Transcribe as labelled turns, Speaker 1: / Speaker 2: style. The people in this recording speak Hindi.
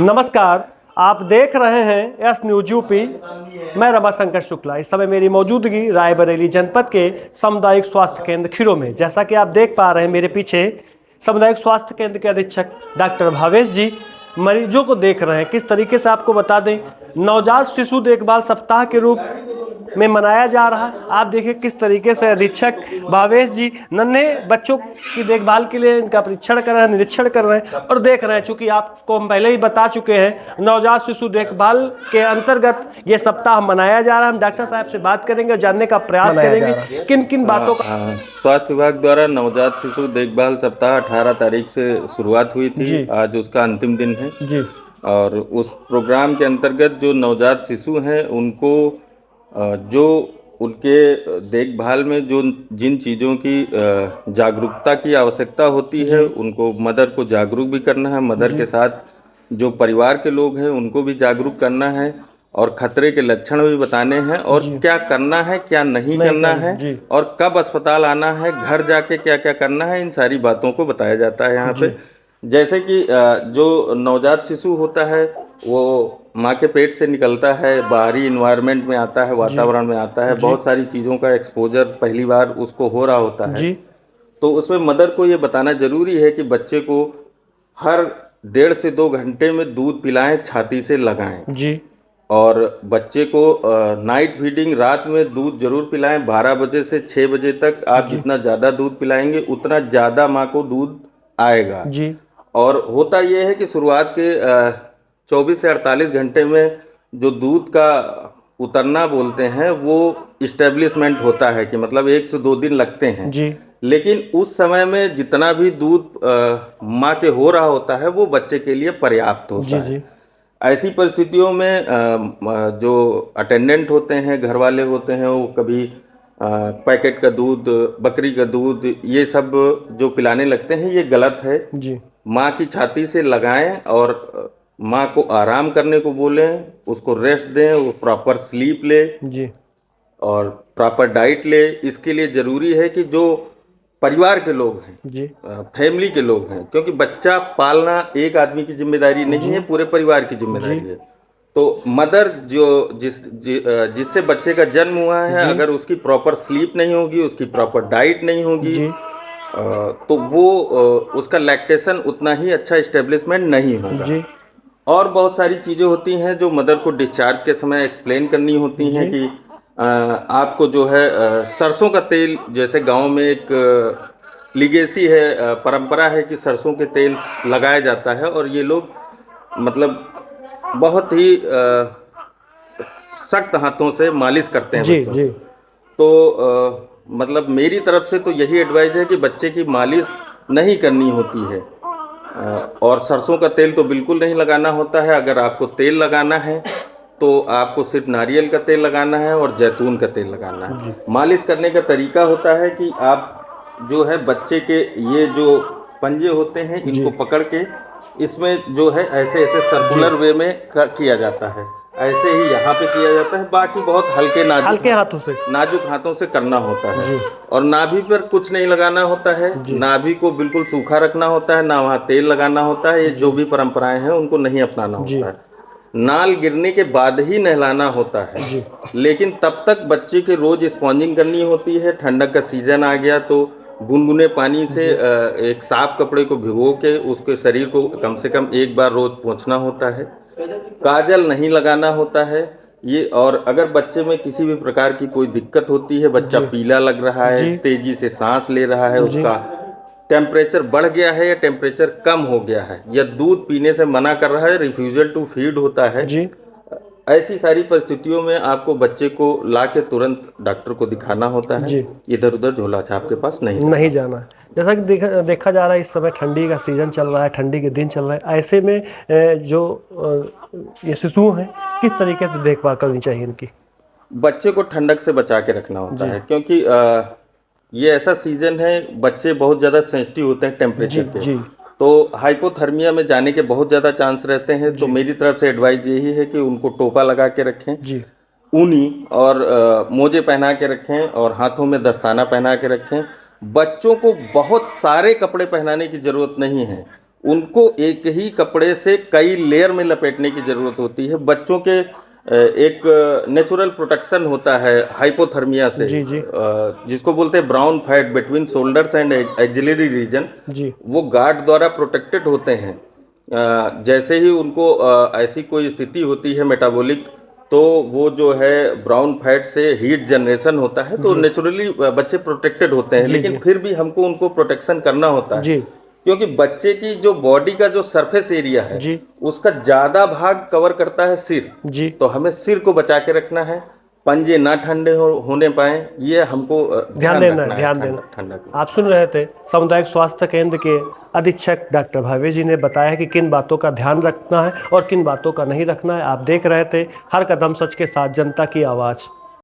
Speaker 1: नमस्कार, आप देख रहे हैं एस न्यूज यूपी। मैं रमाशंकर शुक्ला। इस समय मेरी मौजूदगी रायबरेली जनपद के सामुदायिक स्वास्थ्य केंद्र खीरो में। जैसा कि आप देख पा रहे हैं मेरे पीछे सामुदायिक स्वास्थ्य केंद्र के अधीक्षक डॉक्टर भावेश जी मरीजों को देख रहे हैं। किस तरीके से आपको बता दें, नवजात शिशु देखभाल सप्ताह के रूप में मनाया जा रहा है। आप देखिए किस तरीके से अधीक्षक भावेश जी नन्हे बच्चों की देखभाल के लिए इनका परीक्षण कर रहे हैं, निरीक्षण कर रहे हैं और देख रहे हैं। चूंकि आपको हम पहले ही बता चुके हैं, नवजात शिशु देखभाल के अंतर्गत ये सप्ताह मनाया जा रहा है। हम डॉक्टर साहब से बात करेंगे और जानने का प्रयास करेंगे किन किन बातों का।
Speaker 2: स्वास्थ्य विभाग द्वारा नवजात शिशु देखभाल सप्ताह 18 तारीख से शुरुआत हुई थी। आज उसका अंतिम दिन है
Speaker 1: जी। और
Speaker 2: उस प्रोग्राम के अंतर्गत जो नवजात शिशु हैं उनको जो उनके देखभाल में जो जिन चीज़ों की जागरूकता की आवश्यकता होती है, उनको मदर को जागरूक भी करना है। मदर के साथ जो परिवार के लोग हैं उनको भी जागरूक करना है और खतरे के लक्षण भी बताने हैं और क्या करना है क्या नहीं करना है और कब अस्पताल आना है, घर जाके क्या क्या करना है, इन सारी बातों को बताया जाता है यहाँ पे। जैसे कि जो नवजात शिशु होता है वो माँ के पेट से निकलता है, बाहरी इन्वायरमेंट में आता है, वातावरण में आता है, बहुत सारी चीज़ों का एक्सपोजर पहली बार उसको हो रहा होता है। तो उसमें मदर को ये बताना जरूरी है कि बच्चे को हर 1.5 से 2 घंटे में दूध पिलाएं, छाती से लगाएं जी। और बच्चे को नाइट फीडिंग, रात में दूध जरूर पिलाएं। 12 बजे से 6 बजे तक आप जितना ज़्यादा दूध पिलाएंगे उतना ज़्यादा माँ को दूध आएगा जी। और होता यह है कि शुरुआत के 24 से 48 घंटे में जो दूध का उतरना बोलते हैं वो इस्टेब्लिशमेंट होता है कि मतलब 1 से 2 दिन लगते हैं जी। लेकिन उस समय में जितना भी दूध माँ के हो रहा होता है वो बच्चे के लिए पर्याप्त होता है। ऐसी परिस्थितियों में जो अटेंडेंट होते हैं, घर वाले होते हैं, वो कभी पैकेट का दूध, बकरी का दूध, ये सब जो पिलाने लगते हैं ये गलत है जी। माँ की छाती से लगाएं और माँ को आराम करने को बोलें, उसको रेस्ट दें, वो प्रॉपर स्लीप ले जी और प्रॉपर डाइट ले। इसके लिए ज़रूरी है कि जो परिवार के लोग हैं जी, फैमिली के लोग हैं, क्योंकि बच्चा पालना एक आदमी की जिम्मेदारी नहीं है, पूरे परिवार की जिम्मेदारी है। तो मदर जिससे बच्चे का जन्म हुआ है, अगर उसकी प्रॉपर स्लीप नहीं होगी, उसकी प्रॉपर डाइट नहीं होगी तो वो उसका लैक्टेशन उतना ही अच्छा इस्टेब्लिशमेंट नहीं होगा जी। और बहुत सारी चीज़ें होती हैं जो मदर को डिस्चार्ज के समय एक्सप्लेन करनी होती हैं कि आपको जो है सरसों का तेल, जैसे गांव में एक लिगेसी है, परंपरा है कि सरसों के तेल लगाया जाता है और ये लोग मतलब बहुत ही सख्त हाथों से मालिश करते हैं जी, बच्चों जी। तो मतलब मेरी तरफ से तो यही एडवाइस है कि बच्चे की मालिश नहीं करनी होती है और सरसों का तेल तो बिल्कुल नहीं लगाना होता है। अगर आपको तेल लगाना है तो आपको सिर्फ नारियल का तेल लगाना है और जैतून का तेल लगाना है। मालिश करने का तरीका होता है कि आप जो है बच्चे के ये जो पंजे होते हैं इनको पकड़ के इसमें जो है ऐसे ऐसे सर्कुलर वे में किया जाता है, ऐसे ही यहाँ पे किया जाता है। बाकी बहुत हल्के नाजुक हाथों से करना होता है और नाभि पर कुछ नहीं लगाना होता है, नाभि को बिल्कुल सूखा रखना होता है, ना वहाँ तेल लगाना होता है। ये जो भी परंपराएं हैं उनको नहीं अपनाना होता है। नाल गिरने के बाद ही नहलाना होता है, लेकिन तब तक बच्चे के रोज स्पॉन्जिंग करनी होती है। ठंडक का सीजन आ गया तो गुनगुने पानी से एक साफ कपड़े को भिगो के उसके शरीर को कम से कम 1 बार रोज पोंछना होता है। काजल नहीं लगाना होता है ये। और अगर बच्चे में किसी भी प्रकार की कोई दिक्कत होती है, बच्चा पीला लग रहा है, तेजी से सांस ले रहा है, उसका टेम्परेचर बढ़ गया है या टेम्परेचर कम हो गया है, या दूध पीने से मना कर रहा है, रिफ्यूजल टू फीड होता है जी। ऐसी सारी परिस्थितियों में आपको बच्चे को लाके तुरंत डॉक्टर को दिखाना होता है। इधर उधर झोला छाप के पास नहीं जाना है। जैसा कि देखा जा रहा है, इस समय ठंडी का सीजन चल रहा है, ठंडी के दिन चल रहे हैं। ऐसे में जो ये शिशु हैं, किस तरीके से देखभाल करनी चाहिए इनकी? बच्चे को ठंडक से बचा के रखना होता है, क्योंकि ये ऐसा सीजन है, बच्चे बहुत ज़्यादा सेंसिटिव होते हैं टेम्परेचर के, तो हाइपोथर्मिया में जाने के बहुत ज़्यादा चांस रहते हैं। तो मेरी तरफ से एडवाइस यही है कि उनको टोपा लगा के रखें जी, ऊनी, और मोजे पहना के रखें और हाथों में दस्ताना पहना के रखें। बच्चों को बहुत सारे कपड़े पहनाने की ज़रूरत नहीं है, उनको एक ही कपड़े से कई लेयर में लपेटने की ज़रूरत होती है। बच्चों के एक नेचुरल प्रोटेक्शन होता है हाइपोथर्मिया से,
Speaker 1: जी जी
Speaker 2: जिसको बोलते हैं brown fat between shoulders and axillary region,
Speaker 1: जी
Speaker 2: वो गार्ड द्वारा प्रोटेक्टेड होते हैं। जैसे ही उनको ऐसी कोई स्थिति होती है मेटाबॉलिक, तो वो जो है ब्राउन फैट से हीट जनरेशन होता है, तो
Speaker 1: जी
Speaker 2: नेचुरली बच्चे प्रोटेक्टेड होते हैं।
Speaker 1: जी
Speaker 2: लेकिन
Speaker 1: जी
Speaker 2: फिर भी हमको उनको प्रोटेक्शन करना होता है,
Speaker 1: जी
Speaker 2: क्योंकि बच्चे की जो बॉडी का जो सरफेस एरिया है
Speaker 1: जी
Speaker 2: उसका ज़्यादा भाग कवर करता है सिर।
Speaker 1: जी।
Speaker 2: तो हमें सिर को बचा के रखना है, पंजे ना ठंडे होने पाए, ये हमको
Speaker 1: ध्यान
Speaker 2: ध्यान
Speaker 1: देना है,
Speaker 2: रखना है
Speaker 1: ध्यान
Speaker 2: ठंडा
Speaker 1: देना।
Speaker 2: ठंडा के।
Speaker 1: आप सुन रहे थे सामुदायिक स्वास्थ्य केंद्र के अधीक्षक डॉक्टर भावे जी ने बताया कि किन बातों का ध्यान रखना है और किन बातों का नहीं रखना है। आप देख रहे थे हर कदम सच के साथ जनता की आवाज़।